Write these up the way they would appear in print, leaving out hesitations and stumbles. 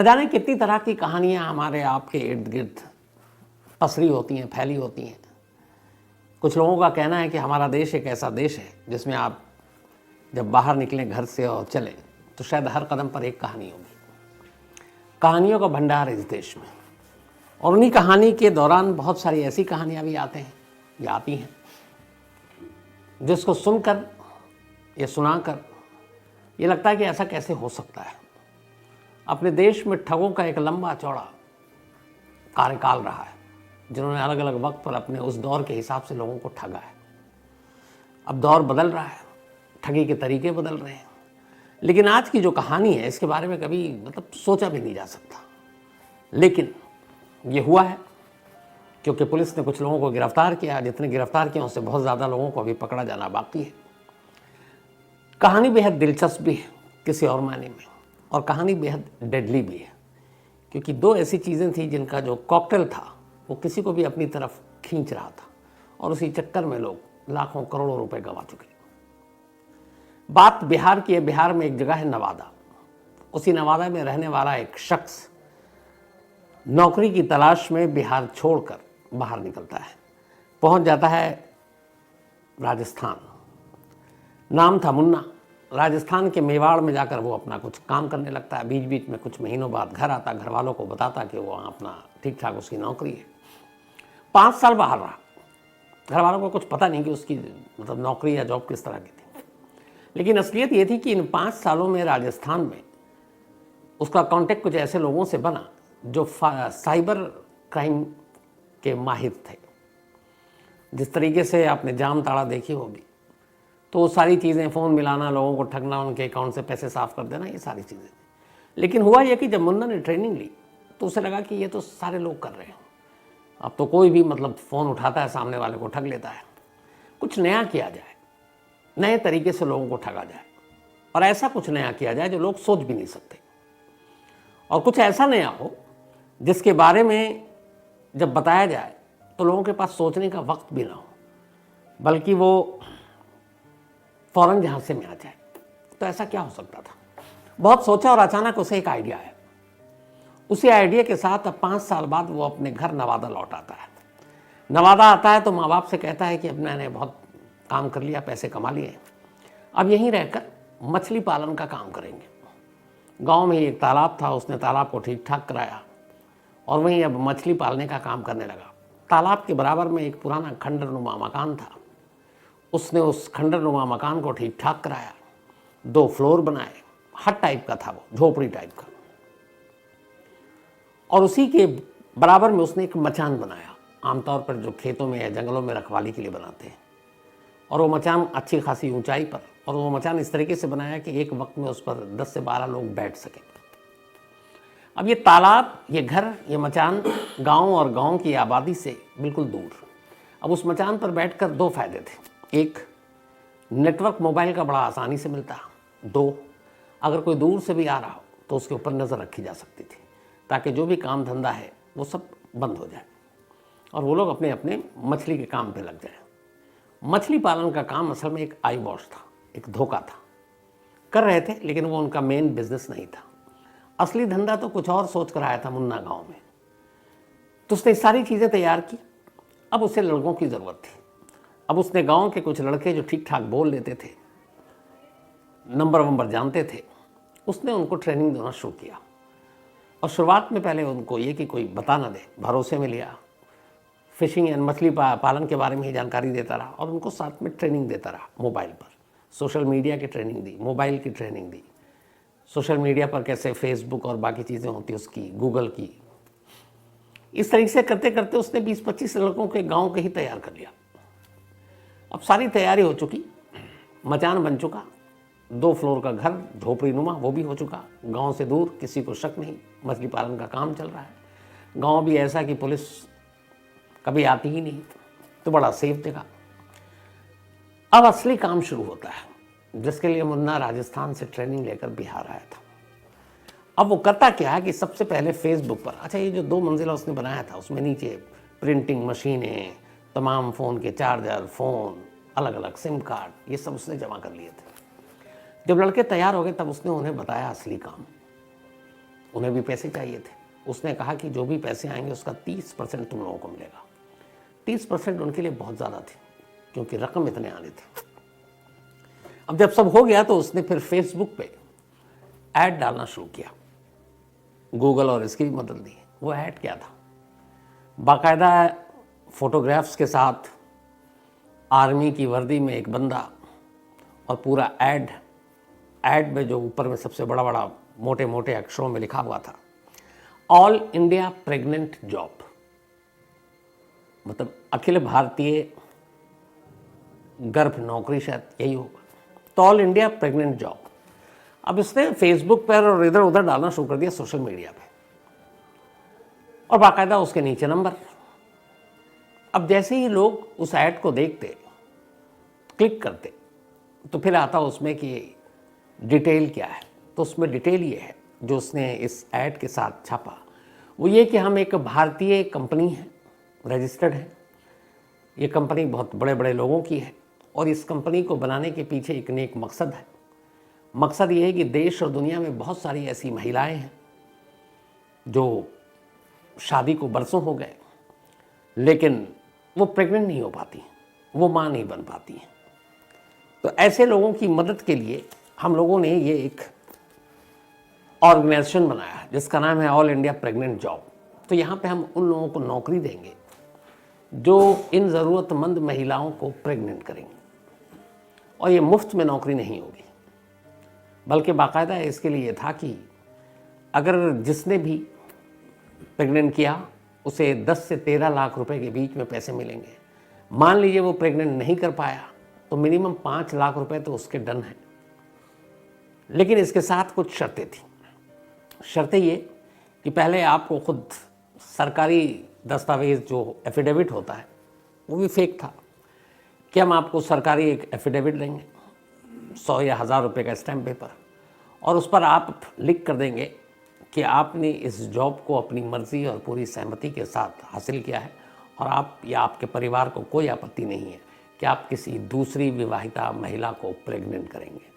न जाने कितनी तरह की कहानियाँ हमारे आपके इर्द गिर्द पसरी होती हैं, फैली होती हैं। कुछ लोगों का कहना है कि हमारा देश एक ऐसा देश है जिसमें आप जब बाहर निकलें घर से और चलें तो शायद हर कदम पर एक कहानी होगी। कहानियों का भंडार है इस देश में, और उन्हीं कहानी के दौरान बहुत सारी ऐसी कहानियाँ भी आती हैं जिसको सुनकर या सुनाकर ये लगता है कि ऐसा कैसे हो सकता है। अपने देश में ठगों का एक लंबा चौड़ा कार्यकाल रहा है, जिन्होंने अलग अलग वक्त पर अपने उस दौर के हिसाब से लोगों को ठगा है। अब दौर बदल रहा है, ठगी के तरीके बदल रहे हैं, लेकिन आज की जो कहानी है इसके बारे में कभी सोचा भी नहीं जा सकता। लेकिन ये हुआ है क्योंकि पुलिस ने कुछ लोगों को गिरफ्तार किया। जितने गिरफ्तार किए उससे बहुत ज़्यादा लोगों को अभी पकड़ा जाना बाकी है। कहानी बेहद दिलचस्प भी है किसी और मायने में, और कहानी बेहद डेडली भी है, क्योंकि दो ऐसी चीज़ें थी जिनका जो कॉकटेल था वो किसी को भी अपनी तरफ खींच रहा था, और उसी चक्कर में लोग लाखों करोड़ों रुपए गंवा चुके। बात बिहार की है। बिहार में एक जगह है नवादा। उसी नवादा में रहने वाला एक शख्स नौकरी की तलाश में बिहार छोड़कर बाहर निकलता है, पहुंच जाता है राजस्थान। नाम था मुन्ना। राजस्थान के मेवाड़ में जाकर वो अपना कुछ काम करने लगता है। बीच बीच में कुछ महीनों बाद घर आता, घर वालों को बताता कि वो वहाँ अपना ठीक ठाक उसकी नौकरी है। 5 साल बाहर रहा। घर वालों को कुछ पता नहीं कि उसकी नौकरी या जॉब किस तरह की थी, लेकिन असलियत ये थी कि इन 5 सालों में राजस्थान में उसका कॉन्टेक्ट कुछ ऐसे लोगों से बना जो साइबर क्राइम के माहिर थे। जिस तरीके से आपने जाम ताड़ा देखी होगी, तो वो सारी चीज़ें, फ़ोन मिलाना, लोगों को ठगना, उनके अकाउंट से पैसे साफ कर देना, ये सारी चीज़ें। लेकिन हुआ ये कि जब मुन्ना ने ट्रेनिंग ली तो उसे लगा कि ये तो सारे लोग कर रहे हैं। अब तो कोई भी फ़ोन उठाता है, सामने वाले को ठग लेता है। कुछ नया किया जाए, नए तरीके से लोगों को ठगा जाए, और ऐसा कुछ नया किया जाए जो लोग सोच भी नहीं सकते, और कुछ ऐसा नया हो जिसके बारे में जब बताया जाए तो लोगों के पास सोचने का वक्त भी ना हो, बल्कि वो फौरन झांसे में आ जाए। तो ऐसा क्या हो सकता था? बहुत सोचा और अचानक उसे एक आइडिया आया। उसी आइडिया के साथ अब 5 साल बाद वो अपने घर नवादा लौट आता है। नवादा आता है तो माँ बाप से कहता है कि अब मैंने बहुत काम कर लिया, पैसे कमा लिए, अब यहीं रहकर मछली पालन का काम करेंगे। गांव में ही एक तालाब था, उसने तालाब को ठीक ठाक कराया और वहीं अब मछली पालने का काम करने लगा। तालाब के बराबर में एक पुराना खंडरनुमा मकान था। उसने उस खंडरनुमा मकान को ठीक ठाक कराया, 2 फ्लोर बनाए, हट टाइप का था वो, झोपड़ी टाइप का, और उसी के बराबर में उसने एक मचान बनाया। आमतौर पर जो खेतों में या जंगलों में रखवाली के लिए बनाते हैं, और वो मचान अच्छी खासी ऊंचाई पर, और वो मचान इस तरीके से बनाया कि एक वक्त में उस पर 10 से 12 लोग बैठ सकें। अब ये तालाब, ये घर, ये मचान गांव और गांव की आबादी से बिल्कुल दूर। अब उस मचान पर बैठकर 2 फायदे थे। एक, नेटवर्क मोबाइल का बड़ा आसानी से मिलता। 2, अगर कोई दूर से भी आ रहा हो तो उसके ऊपर नज़र रखी जा सकती थी, ताकि जो भी काम धंधा है वो सब बंद हो जाए और वो लोग अपने अपने मछली के काम पे लग जाए। मछली पालन का काम असल में एक आई वॉश था, एक धोखा था। कर रहे थे, लेकिन वो उनका मेन बिजनेस नहीं था। असली धंधा तो कुछ और सोच कर आया था मुन्ना गांव में। तो उसने सारी चीज़ें तैयार की। अब उसे लड़कों की ज़रूरत थी। अब उसने गांव के कुछ लड़के जो ठीक ठाक बोल लेते थे, नंबर वंबर जानते थे, उसने उनको ट्रेनिंग देना शुरू किया। और शुरुआत में पहले उनको ये कि कोई बता ना दे, भरोसे में लिया। फिशिंग एंड मछली पालन के बारे में ही जानकारी देता रहा, और उनको साथ में ट्रेनिंग देता रहा। मोबाइल पर सोशल मीडिया की ट्रेनिंग दी, मोबाइल की ट्रेनिंग दी, सोशल मीडिया पर कैसे फेसबुक और बाकी चीज़ें होती उसकी, गूगल की। इस तरीके से करते करते उसने 20-25 लड़कों के गांव के ही तैयार कर लिया। अब सारी तैयारी हो चुकी, मचान बन चुका, 2 फ्लोर का घर, झोपड़ी नुमा, वो भी हो चुका। गांव से दूर, किसी को शक नहीं, मछली पालन का काम चल रहा है। गांव भी ऐसा कि पुलिस कभी आती ही नहीं, तो बड़ा सेफ जगह। अब असली काम शुरू होता है, जिसके लिए मुन्ना राजस्थान से ट्रेनिंग लेकर बिहार आया था। अब वो करता क्या है कि सबसे पहले फेसबुक पर, अच्छा ये जो 2 मंजिला उसने बनाया था, उसमें नीचे प्रिंटिंग मशीनें, तमाम फ़ोन के चार्जर, फ़ोन, अलग अलग सिम कार्ड, ये सब उसने जमा कर लिए थे। जब लड़के तैयार हो गए तब उसने उन्हें बताया असली काम। उन्हें भी पैसे चाहिए थे। उसने कहा कि जो भी पैसे आएंगे उसका 30% तुम लोगों को मिलेगा। 30% उनके लिए बहुत ज़्यादा थी, क्योंकि रकम इतने आने थे। अब जब सब हो गया तो उसने फिर फेसबुक पे ऐड डालना शुरू किया, गूगल और इसकी भी मदद ली। वो ऐड क्या था? बाकायदा फोटोग्राफ्स के साथ आर्मी की वर्दी में एक बंदा, और पूरा ऐड में जो ऊपर में सबसे बड़ा बड़ा मोटे मोटे अक्षरों में लिखा हुआ था, ऑल इंडिया प्रेग्नेंट जॉब, मतलब अखिल भारतीय गर्भ नौकरी, शायद यही होगा। तो ऑल इंडिया प्रेग्नेंट जॉब। अब इसने फेसबुक पर और इधर उधर डालना शुरू कर दिया, सोशल मीडिया पे, और बाकायदा उसके नीचे नंबर। अब जैसे ही लोग उस ऐड को देखते, क्लिक करते, तो फिर आता उसमें कि डिटेल क्या है। तो उसमें डिटेल ये है जो उसने इस ऐड के साथ छापा, वो ये कि हम एक भारतीय कंपनी है, रजिस्टर्ड है। ये कंपनी बहुत बड़े बड़े लोगों की है, और इस कंपनी को बनाने के पीछे एक नेक मकसद है। मकसद ये है कि देश और दुनिया में बहुत सारी ऐसी महिलाएं हैं जो शादी को बरसों हो गए, लेकिन वो प्रेग्नेंट नहीं हो पाती, वो माँ नहीं बन पाती हैं। तो ऐसे लोगों की मदद के लिए हम लोगों ने ये एक ऑर्गेनाइजेशन बनाया है जिसका नाम है ऑल इंडिया प्रेग्नेंट जॉब। तो यहाँ पे हम उन लोगों को नौकरी देंगे जो इन ज़रूरतमंद महिलाओं को प्रेग्नेंट करेंगे, और ये मुफ्त में नौकरी नहीं होगी, बल्कि बाकायदा इसके लिए था कि अगर जिसने भी प्रेग्नेंट किया उसे 10 से 13 लाख रुपए के बीच में पैसे मिलेंगे। मान लीजिए वो प्रेग्नेंट नहीं कर पाया तो मिनिमम 5 लाख रुपए तो उसके डन हैं। लेकिन इसके साथ कुछ शर्तें थी। शर्तें ये कि पहले आपको खुद सरकारी दस्तावेज़ जो एफिडेविट होता है, वो भी फेक था, कि हम आपको सरकारी एक एफिडेविट देंगे 100 या 1000 रुपये का स्टैम्प पेपर, और उस पर आप लिख कर देंगे कि आपने इस जॉब को अपनी मर्ज़ी और पूरी सहमति के साथ हासिल किया है, और आप या आपके परिवार को कोई आपत्ति नहीं है कि आप किसी दूसरी विवाहिता महिला को प्रेग्नेंट करेंगे।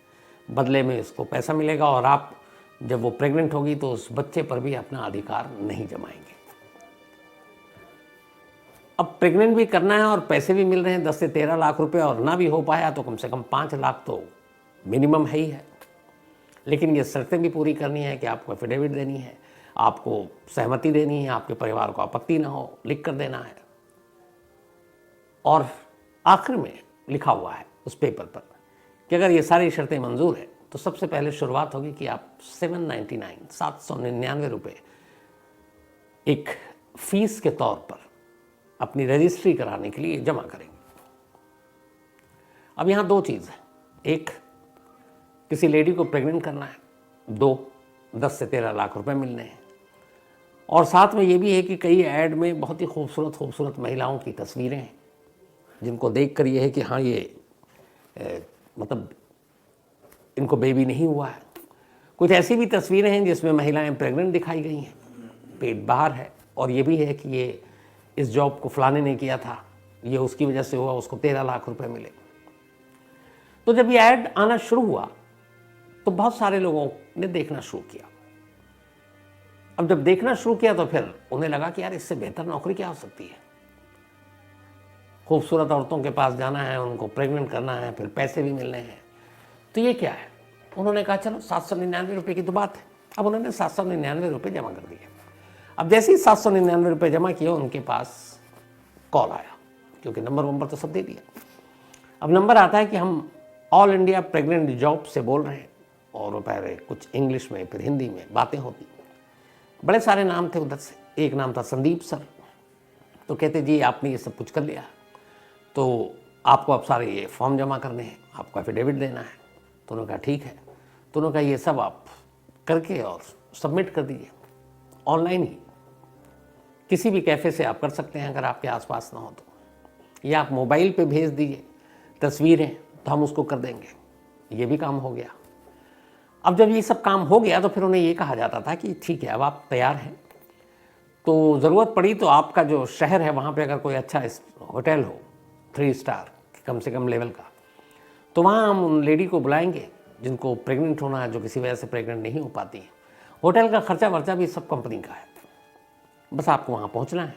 बदले में इसको पैसा मिलेगा, और आप जब वो प्रेग्नेंट होगी तो उस बच्चे पर भी अपना अधिकार नहीं जमाएंगे। अब प्रेग्नेंट भी करना है और पैसे भी मिल रहे हैं 10 से 13 लाख रुपए, और ना भी हो पाया तो कम से कम 5 लाख तो मिनिमम है ही है। लेकिन ये शर्तें भी पूरी करनी है कि आपको एफिडेविट देनी है, आपको सहमति देनी है, आपके परिवार को आपत्ति ना हो, लिख कर देना है। और आखिर में लिखा हुआ है उस पेपर पर कि अगर ये सारी शर्तें मंजूर है तो सबसे पहले शुरुआत होगी कि आप 799 रुपये एक फीस के तौर पर अपनी रजिस्ट्री कराने के लिए जमा करेंगे। अब यहाँ दो चीज़ है, एक किसी लेडी को प्रेग्नेंट करना है, 2 10 से 13 लाख रुपए मिलने हैं, और साथ में ये भी है कि कई ऐड में बहुत ही खूबसूरत महिलाओं की तस्वीरें हैं जिनको देख कर ये है कि हाँ ये मतलब इनको बेबी नहीं हुआ है। कुछ ऐसी भी तस्वीरें हैं जिसमें महिलाएं प्रेग्नेंट दिखाई गई हैं, पेट बाहर है, और ये भी है कि ये इस जॉब को फलाने ने किया था, ये उसकी वजह से हुआ, उसको 13 लाख रुपए मिले। तो जब ये ऐड आना शुरू हुआ तो बहुत सारे लोगों ने देखना शुरू किया। अब जब देखना शुरू किया तो फिर उन्हें लगा कि यार इससे बेहतर नौकरी क्या हो सकती है। खूबसूरत औरतों के पास जाना है, उनको प्रेग्नेंट करना है, फिर पैसे भी मिलने हैं, तो ये क्या है। उन्होंने कहा चलो 799 रुपये की तो बात है। अब उन्होंने 799 रुपये जमा कर दिए। अब जैसे ही 799 रुपये जमा किए उनके पास कॉल आया, क्योंकि नंबर तो सब दे दिया। अब नंबर आता है कि हम ऑल इंडिया प्रेग्नेंट जॉब से बोल रहे हैं, और पहले कुछ इंग्लिश में फिर हिंदी में बातें होती। बड़े सारे नाम थे उधर से, एक नाम था संदीप सर। तो कहते जी आपने ये सब कुछ कर लिया, तो आपको अब सारे ये फॉर्म जमा करने हैं, आपको एफिडेविट देना है। तो उन्होंने कहा ठीक है। तो उन्होंने कहा ये सब आप करके और सबमिट कर दीजिए ऑनलाइन ही, किसी भी कैफ़े से आप कर सकते हैं अगर आपके आसपास ना हो तो, या आप मोबाइल पे भेज दीजिए तस्वीरें तो हम उसको कर देंगे। ये भी काम हो गया। अब जब ये सब काम हो गया तो फिर उन्हें ये कहा जाता था कि ठीक है अब आप तैयार हैं, तो ज़रूरत पड़ी तो आपका जो शहर है वहाँ पे अगर कोई अच्छा होटल हो 3 स्टार कम से कम लेवल का, तो वहाँ हम उन लेडी को बुलाएंगे जिनको प्रेग्नेंट होना है, जो किसी वजह से प्रेग्नेंट नहीं हो पाती है, होटल का खर्चा वर्चा भी सब कंपनी का है, बस आपको वहाँ पहुँचना है।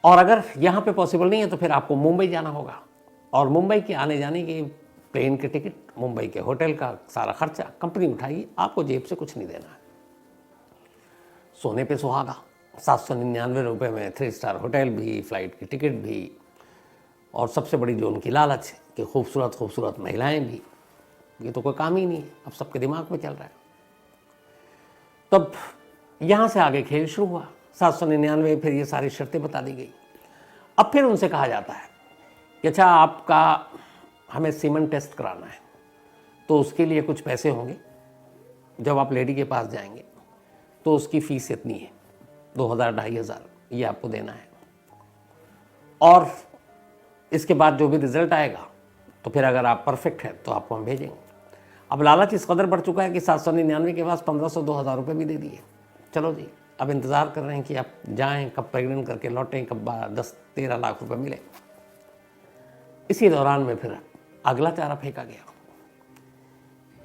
और अगर यहाँ पे पॉसिबल नहीं है तो फिर आपको मुंबई जाना होगा, और मुंबई के आने जाने की प्लेन के टिकट, मुंबई के होटल का सारा खर्चा कंपनी उठाएगी, आपको जेब से कुछ नहीं देना है। सोने पे सुहागा, 799 रुपये में 3 स्टार होटल भी, फ्लाइट की टिकट भी, और सबसे बड़ी जो उनकी लालच है कि खूबसूरत खूबसूरत महिलाएं भी। ये तो कोई काम ही नहीं है, अब सबके दिमाग में चल रहा है। तब यहाँ से आगे खेल शुरू हुआ। 799, फिर ये सारी शर्तें बता दी गई। अब फिर उनसे कहा जाता है कि अच्छा आपका हमें सीमन टेस्ट कराना है, तो उसके लिए कुछ पैसे होंगे। जब आप लेडी के पास जाएंगे तो उसकी फ़ीस इतनी है, 2000-2500 ये आपको देना है, और इसके बाद जो भी रिज़ल्ट आएगा तो फिर अगर आप परफेक्ट हैं तो आपको हम भेजेंगे। अब लालच इस कदर बढ़ चुका है कि 799 के पास 1500-2000 रुपये भी दे दिए। चलो जी, अब इंतज़ार कर रहे हैं कि आप जाएं, कब प्रेग्नेंट करके लौटें, कब 10-13 लाख रुपए मिले। इसी दौरान में फिर अगला चारा फेंका गया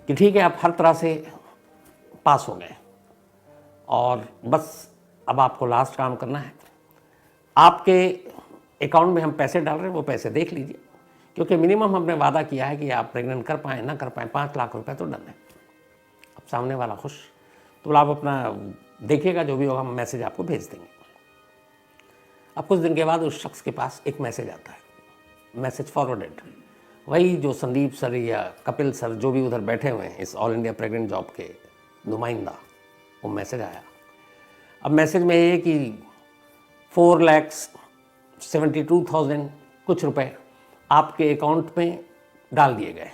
कि ठीक है, आप हर तरह से पास हो गए और बस अब आपको लास्ट काम करना है। आपके अकाउंट में हम पैसे डाल रहे हैं, वो पैसे देख लीजिए, क्योंकि मिनिमम हमने वादा किया है कि आप प्रेग्नेंट कर पाएँ ना कर पाएँ, 5 लाख रुपए तो डन है। अब सामने वाला खुश, तो आप अपना देखिएगा, जो भी होगा हम मैसेज आपको भेज देंगे। अब कुछ दिन के बाद उस शख्स के पास एक मैसेज आता है, मैसेज फॉरवर्डेड, वही जो संदीप सर या कपिल सर जो भी उधर बैठे हुए हैं इस ऑल इंडिया प्रेग्नेंट जॉब के नुमाइंदा, वो मैसेज आया। अब मैसेज में ये कि 4,72,000 कुछ रुपए आपके अकाउंट में डाल दिए गए,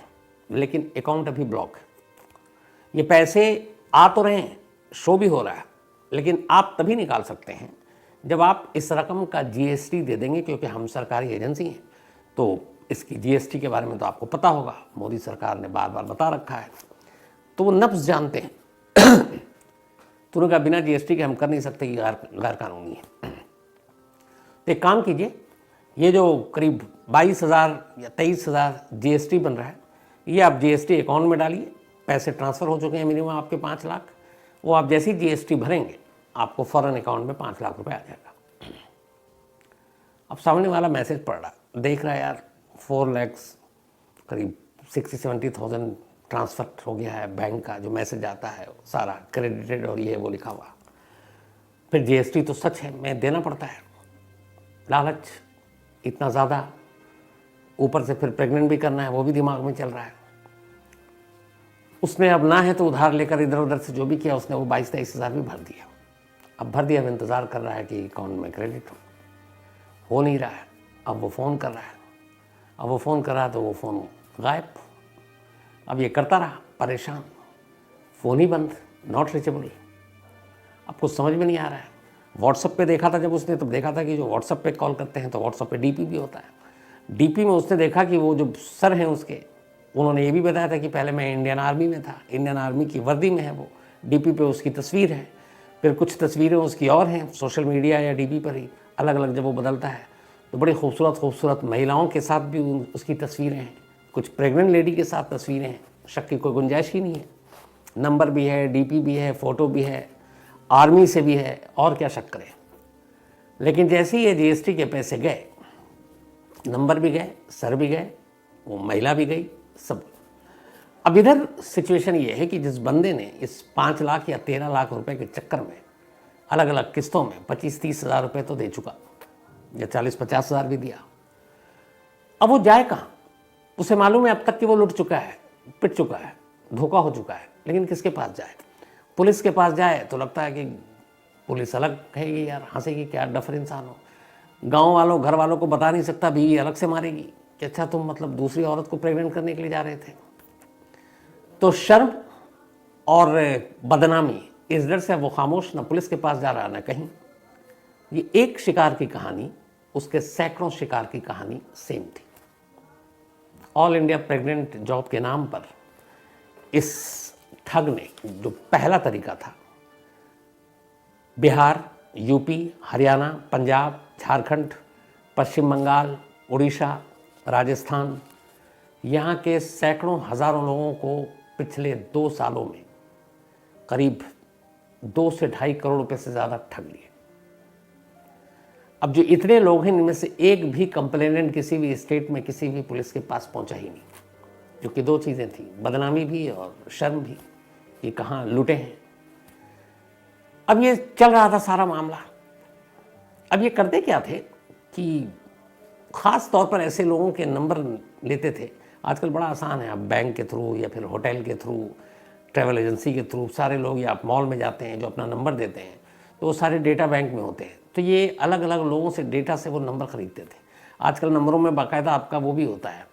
लेकिन अकाउंट अभी ब्लॉक है। ये पैसे आ तो रहे हैं, शो भी हो रहा है, लेकिन आप तभी निकाल सकते हैं जब आप इस रकम का जीएसटी दे देंगे, क्योंकि हम सरकारी एजेंसी हैं तो इसकी जीएसटी के बारे में तो आपको पता होगा, मोदी सरकार ने बार बार बता रखा है, तो वो नफ्स जानते हैं। तो उनका बिना जीएसटी के हम कर नहीं सकते, ये गैर कानूनी है। तो एक काम कीजिए, ये जो करीब 22,000 या 23,000 जीएसटी बन रहा है, ये आप जीएसटी अकाउंट में डालिए। पैसे ट्रांसफ़र हो चुके हैं मिनिमम आपके 5 लाख, वो आप जैसे ही जीएसटी भरेंगे आपको फ़ौरन अकाउंट में 5 लाख रुपए आ जाएगा। अब सामने वाला मैसेज पढ़ रहा, देख रहा है यार 4 लाख करीब 60-70,000 ट्रांसफ़र हो गया है, बैंक का जो मैसेज आता है सारा क्रेडिटेड और ये वो लिखा हुआ। फिर जीएसटी तो सच है, मैं देना पड़ता है, लालच इतना ज़्यादा, ऊपर से फिर प्रेग्नेंट भी करना है, वो भी दिमाग में चल रहा है। उसने अब ना है तो उधार लेकर इधर उधर से जो भी किया उसने, वो 22-23 हज़ार भी भर दिया। अब भर दिया, अब इंतज़ार कर रहा है कि अकाउंट में क्रेडिट हो नहीं रहा है। अब वो फ़ोन कर रहा है, अब वो फ़ोन कर रहा है तो वो फ़ोन गायब। अब ये करता रहा, परेशान, फ़ोन ही बंद, नॉट रीचेबल। अब कुछ समझ में नहीं आ रहा है। व्हाट्सएप पे देखा था जब उसने, तब देखा था कि जो व्हाट्सएप पे कॉल करते हैं तो व्हाट्सएप पे डीपी भी होता है। डीपी में उसने देखा कि वो जो सर हैं उसके, उन्होंने ये भी बताया था कि पहले मैं इंडियन आर्मी में था, इंडियन आर्मी की वर्दी में है वो। डीपी पे उसकी तस्वीर है, फिर कुछ तस्वीरें उसकी और हैं सोशल मीडिया या डीपी पर ही, अलग अलग जब वो बदलता है तो बड़ी खूबसूरत खूबसूरत महिलाओं के साथ भी उसकी तस्वीरें हैं, कुछ प्रेग्नेंट लेडी के साथ तस्वीरें हैं, शक की कोई गुंजाइश ही नहीं है। नंबर भी है, डीपी भी है, फ़ोटो भी है, आर्मी से भी है, और क्या शक करें। लेकिन जैसे ही ये जीएसटी के पैसे गए, नंबर भी गए, सर भी गए, वो महिला भी गई, सब। अब इधर सिचुएशन ये है कि जिस बंदे ने इस 5 लाख या 13 लाख रुपए के चक्कर में अलग अलग किस्तों में 25-30 हज़ार रुपये तो दे चुका, या 40-50 हज़ार भी दिया, अब वो जाए कहाँ? उसे मालूम है अब तक कि वो लुट चुका है, पिट चुका है, धोखा हो चुका है, लेकिन किसके पास जाए? पुलिस के पास जाए तो लगता है कि पुलिस अलग कहेगी, यार हंसेगी, क्या डफर इंसान हो। गांव वालों, घर वालों को बता नहीं सकता, बीवी अलग से मारेगी कि अच्छा तुम मतलब दूसरी औरत को प्रेग्नेंट करने के लिए जा रहे थे। तो शर्म और बदनामी, इस डर से वो खामोश, ना पुलिस के पास जा रहा ना कहीं। ये एक शिकार की कहानी उसके सैकड़ों शिकार की कहानी सेम थी। ऑल इंडिया प्रेग्नेंट जॉब के नाम पर इस ठग ने, जो पहला तरीका था, बिहार, यूपी, हरियाणा, पंजाब, झारखंड, पश्चिम बंगाल, उड़ीसा, राजस्थान, यहाँ के सैकड़ों हज़ारों लोगों को पिछले 2 सालों में करीब 2 से 2.5 करोड़ रुपए से ज़्यादा ठग लिए। अब जो इतने लोग हैं, इनमें से एक भी कंप्लेनेंट किसी भी स्टेट में किसी भी पुलिस के पास पहुंचा ही नहीं, क्योंकि 2 चीज़ें थी, बदनामी भी और शर्म भी कि कहाँ लूटे हैं। अब ये चल रहा था सारा मामला। अब ये करते क्या थे कि ख़ास तौर पर ऐसे लोगों के नंबर लेते थे। आजकल बड़ा आसान है, आप बैंक के थ्रू या फिर होटल के थ्रू, ट्रैवल एजेंसी के थ्रू, सारे लोग, या आप मॉल में जाते हैं जो अपना नंबर देते हैं तो वो सारे डेटा बैंक में होते हैं। तो ये अलग अलग लोगों से डेटा से वो नंबर ख़रीदते थे। आजकल नंबरों में बाकायदा आपका वो भी होता है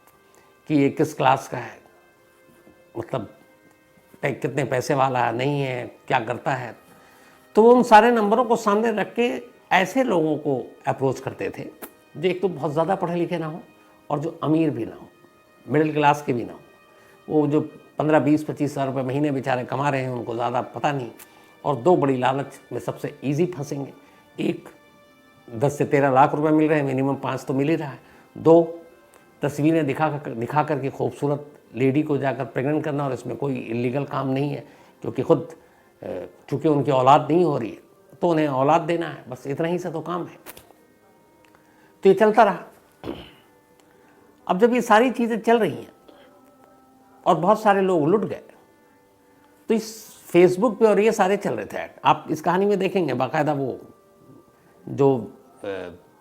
कि ये किस क्लास का है, मतलब कितने पैसे वाला है, नहीं है, क्या करता है। तो वो उन सारे नंबरों को सामने रख के ऐसे लोगों को अप्रोच करते थे जो एक तो बहुत ज़्यादा पढ़े लिखे ना हो और जो अमीर भी ना हो, मिडिल क्लास के भी ना हो। वो जो 15, 20, 25 हज़ार रुपये महीने बेचारे कमा रहे हैं, उनको ज़्यादा पता नहीं, और 2 बड़ी लालच में सबसे ईजी फंसेंगे। एक, 10 से 13 लाख रुपए मिल रहे हैं, मिनिमम 5 तो मिल ही रहा है। 2, तस्वीरें दिखा कर के खूबसूरत लेडी को जाकर प्रेग्नेंट करना, और इसमें कोई इलीगल काम नहीं है, क्योंकि खुद चूँकि उनकी औलाद नहीं हो रही है तो उन्हें औलाद देना है, बस इतना ही से तो काम है। तो ये चलता रहा। अब जब ये सारी चीज़ें चल रही हैं और बहुत सारे लोग लुट गए, तो इस फेसबुक पे और ये सारे चल रहे थे। आप इस कहानी में देखेंगे बाकायदा वो जो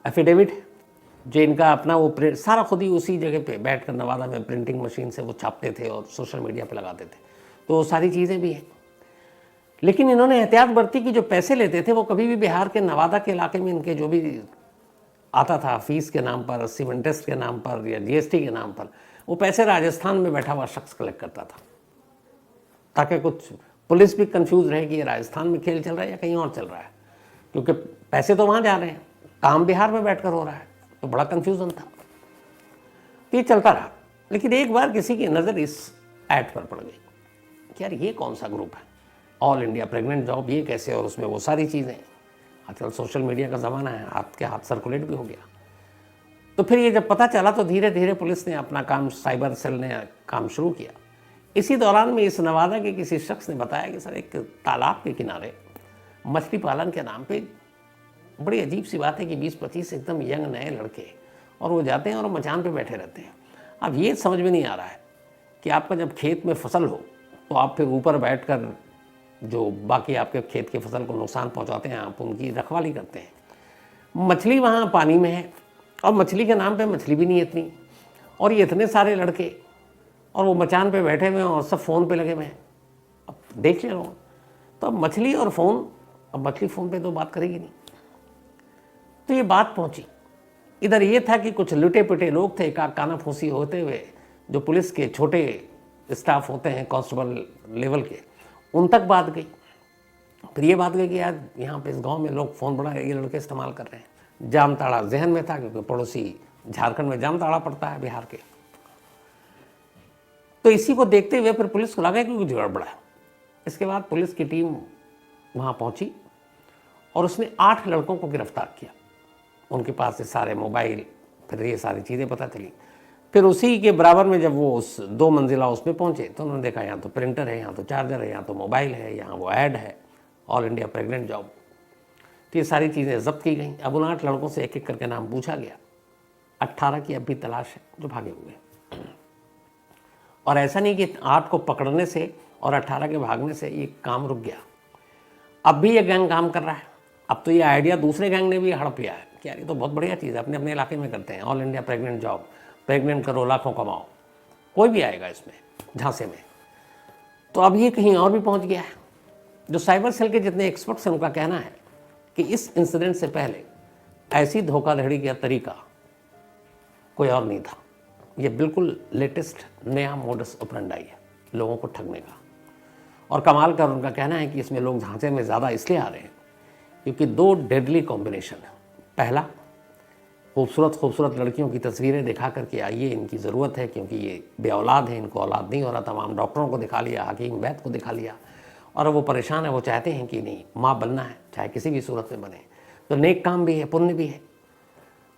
एफिडेविट जो इनका अपना वो प्रिंट सारा खुद ही उसी जगह पे बैठ कर नवादा में प्रिंटिंग मशीन से वो छापते थे और सोशल मीडिया पे लगाते थे। तो वो सारी चीज़ें भी हैं, लेकिन इन्होंने एहतियात बरती कि जो पैसे लेते थे वो कभी भी बिहार के नवादा के इलाके में इनके जो भी आता था फीस के नाम पर, सिम इंटरेस्ट के नाम पर या जीएसटी के नाम पर, वो पैसे राजस्थान में बैठा हुआ शख्स कलेक्ट करता था, ताकि कुछ पुलिस भी कंफ्यूज रहे कि ये राजस्थान में खेल चल रहा है या कहीं और चल रहा है, क्योंकि पैसे तो वहाँ जा रहे हैं, काम बिहार में बैठकर हो रहा है। तो बड़ा कंफ्यूजन था। तो ये चलता रहा। लेकिन एक बार किसी की नज़र इस ऐड पर पड़ गई कि यार ये कौन सा ग्रुप है, ऑल इंडिया प्रेग्नेंट जॉब, ये कैसे, और उसमें वो सारी चीज़ें। आजकल सोशल मीडिया का ज़माना है, हाथ के हाथ सर्कुलेट भी हो गया। तो फिर ये जब पता चला तो धीरे धीरे पुलिस ने अपना काम, साइबर सेल ने काम शुरू किया। इसी दौरान में इस नवादा के किसी शख्स ने बताया कि सर एक तालाब के किनारे मछली पालन के नाम पे, बड़ी अजीब सी बात है कि 20-25 एकदम यंग नए लड़के, और वो जाते हैं और मचान पे बैठे रहते हैं। अब ये समझ में नहीं आ रहा है कि आपका जब खेत में फसल हो तो आप फिर ऊपर बैठकर जो बाकी आपके खेत की फसल को नुकसान पहुंचाते हैं, आप उनकी रखवाली करते हैं। मछली वहाँ पानी में है और मछली के नाम पे मछली भी नहीं है इतनी, और ये इतने सारे लड़के और वो मचान पे बैठे हुए हैं और सब फ़ोन पे लगे हुए हैं। अब देख ले लो, तो अब मछली और फ़ोन, अब मछली फ़ोन पे तो बात करेगी नहीं। तो ये बात पहुंची। इधर ये था कि कुछ लुटे पुटे लोग थे, कानाफूसी होते हुए, जो पुलिस के छोटे स्टाफ होते हैं कांस्टेबल लेवल के, उन तक बात गई। फिर ये बात गई कि यार यहाँ पे इस गांव में लोग फ़ोन बड़ा ये लड़के इस्तेमाल कर रहे हैं। जामताड़ा जहन में था, क्योंकि पड़ोसी झारखंड में जामताड़ा पड़ता है बिहार के। तो इसी को देखते हुए फिर पुलिस को लगा कि कुछ गड़बड़ है। इसके बाद पुलिस की टीम वहाँ पहुँची और उसने 8 लड़कों को गिरफ्तार किया। उनके पास से सारे मोबाइल, फिर ये सारी चीज़ें पता चली। फिर उसी के बराबर में जब वो उस 2 मंजिला उसमें पहुँचे तो उन्होंने देखा यहाँ तो प्रिंटर है, यहाँ तो चार्जर है, यहाँ तो मोबाइल है, यहाँ वो ऐड है, ऑल इंडिया प्रेग्नेंट जॉब। तो ये सारी चीज़ें जब्त की गई। अब उन 8 लड़कों से एक एक करके नाम पूछा गया। 18 की अब भी तलाश है जो भागे हुए। और ऐसा नहीं कि 8 को पकड़ने से और 18 के भागने से ये काम रुक गया। अब भी ये गैंग काम कर रहा है। अब तो ये आइडिया दूसरे गैंग ने भी हड़प लिया है कि यार ये तो बहुत बढ़िया चीज़ है, अपने अपने इलाके में करते हैं, all India pregnant job, pregnant करो लाखों कमाओ, कोई भी आएगा इसमें झांसे में। तो अब ये कहीं और भी पहुंच गया है। जो साइबर सेल के जितने एक्सपर्ट्स हैं उनका कहना है कि इस इंसिडेंट से पहले ऐसी धोखाधड़ी का तरीका कोई और नहीं था। ये बिल्कुल लेटेस्ट नया मोडस ऑपरेंडी है लोगों को ठगने का। और कमाल का उनका कहना है कि इसमें लोग झांसे में ज़्यादा इसलिए आ रहे हैं क्योंकि 2 डेडली कॉम्बिनेशन है। पहला, खूबसूरत लड़कियों की तस्वीरें दिखा करके आइए, इनकी ज़रूरत है क्योंकि ये बेऔलाद है, इनको औलाद नहीं हो रहा। तमाम डॉक्टरों को दिखा लिया, हकीम वैद को दिखा लिया, और वो परेशान है, वो चाहते हैं कि नहीं माँ बनना है, चाहे किसी भी सूरत में बने। तो नेक काम भी है, पुण्य भी है।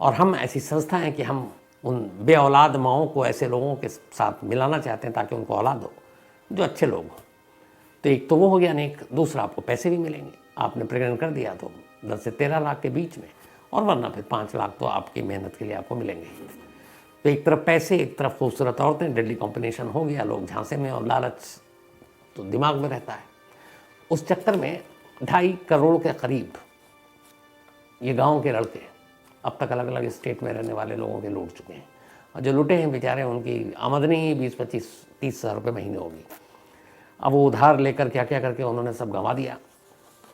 और हम ऐसी संस्था हैं कि हम उन बेऔलाद माओं को ऐसे लोगों के साथ मिलाना चाहते हैं ताकि उनको औलाद हो जो अच्छे लोग हों। तो एक तो वो हो गया नेक, दूसरा आपको पैसे भी मिलेंगे। आपने प्रेग्नेंट कर दिया तो 10 से 13 लाख के बीच में, और वरना फिर 5 लाख तो आपकी मेहनत के लिए आपको मिलेंगे। तो एक तरफ पैसे, एक तरफ खूबसूरत औरतें, डेडली कॉम्बिनेशन हो गया। लोग झांसे में, और लालच तो दिमाग में रहता है। उस चक्कर में 2.5 करोड़ के करीब ये गांव के लड़के अब तक अलग अलग स्टेट में रहने वाले लोगों के लूट चुके हैं। और जो लूटे हैं बेचारे, उनकी आमदनी 20-25-30 हज़ार रुपये महीने होगी। अब वो उधार लेकर क्या क्या करके उन्होंने सब गंवा दिया।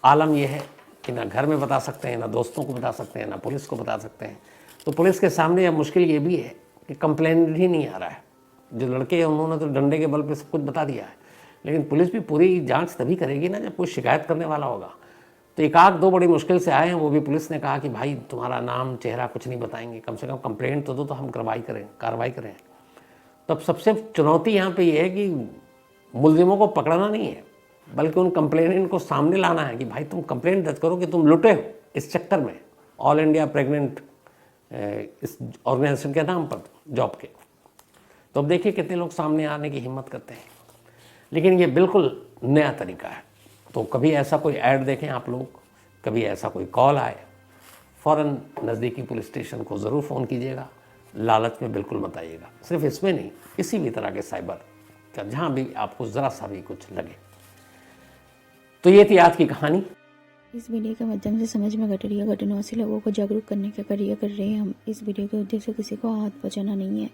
आलम यह है कि ना घर में बता सकते हैं, ना दोस्तों को बता सकते हैं, ना पुलिस को बता सकते हैं। तो पुलिस के सामने अब मुश्किल ये भी है कि कंप्लेंट ही नहीं आ रहा है। जो लड़के हैं उन्होंने तो डंडे के बल पे सब कुछ बता दिया है, लेकिन पुलिस भी पूरी जांच तभी करेगी ना जब कोई शिकायत करने वाला होगा। तो एक आध दो बड़ी मुश्किल से आए हैं, वो भी पुलिस ने कहा कि भाई तुम्हारा नाम चेहरा कुछ नहीं बताएंगे, कम से कम कंप्लेंट तो दो, तो हम कार्रवाई करें। तो अब सबसे चुनौती यहाँ पे ये है कि मुलजिमों को पकड़ना नहीं है, बल्कि उन कंप्लेनेंट को सामने लाना है कि भाई तुम कंप्लेंट दर्ज करो कि तुम लुटे हो इस चक्कर में, ऑल इंडिया प्रेग्नेंट इस ऑर्गेनाइजेशन के नाम पर जॉब के। तो अब देखिए कितने लोग सामने आने की हिम्मत करते हैं। लेकिन ये बिल्कुल नया तरीका है। तो कभी ऐसा कोई ऐड देखें आप लोग, कभी ऐसा कोई कॉल आए, फ़ौरन नज़दीकी पुलिस स्टेशन को ज़रूर फ़ोन कीजिएगा। लालच में बिल्कुल मत आइएगा। सिर्फ इसमें नहीं, किसी भी तरह के साइबर का जहाँ भी आपको ज़रा सा भी कुछ लगे। तो ये थी आज की कहानी। इस वीडियो के माध्यम से समाज में घट रही घटनाओं से लोगों को जागरूक करने का कार्य कर रहे हैं हम। इस वीडियो के उद्देश्य किसी को हाथ बचाना नहीं है।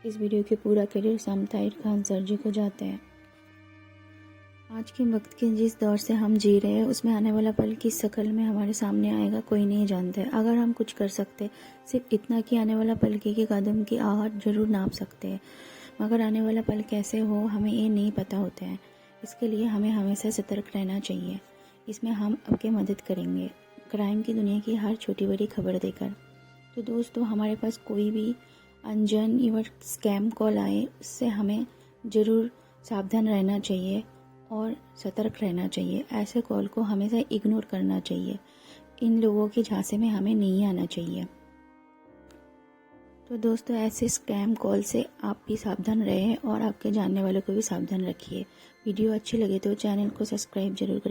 इस वीडियो के पूरा क्रेडिट शाम ताहिर खान सर जी को जाते हैं। आज के वक्त के जिस दौर से हम जी रहे हैं, उसमें आने वाला पल किस शक्ल में हमारे सामने आएगा कोई नहीं जानता है। अगर हम कुछ कर सकते सिर्फ इतना कि आने वाला पल के कदम की आहट जरूर नाप सकते हैं, मगर आने वाला पल कैसे हो हमें ये नहीं पता होता है। इसके लिए हमें हमेशा सतर्क रहना चाहिए। इसमें हम आपकी मदद करेंगे क्राइम की दुनिया की हर छोटी बड़ी खबर देकर। तो दोस्तों, हमारे पास कोई भी अनजान या स्कैम कॉल आए, उससे हमें ज़रूर सावधान रहना चाहिए और सतर्क रहना चाहिए। ऐसे कॉल को हमेशा इग्नोर करना चाहिए। इन लोगों के झांसे में हमें नहीं आना चाहिए। तो दोस्तों, ऐसे स्कैम कॉल से आप भी सावधान रहें और आपके जानने वालों को भी सावधान रखिए। वीडियो अच्छी लगे तो चैनल को सब्सक्राइब जरूर करें।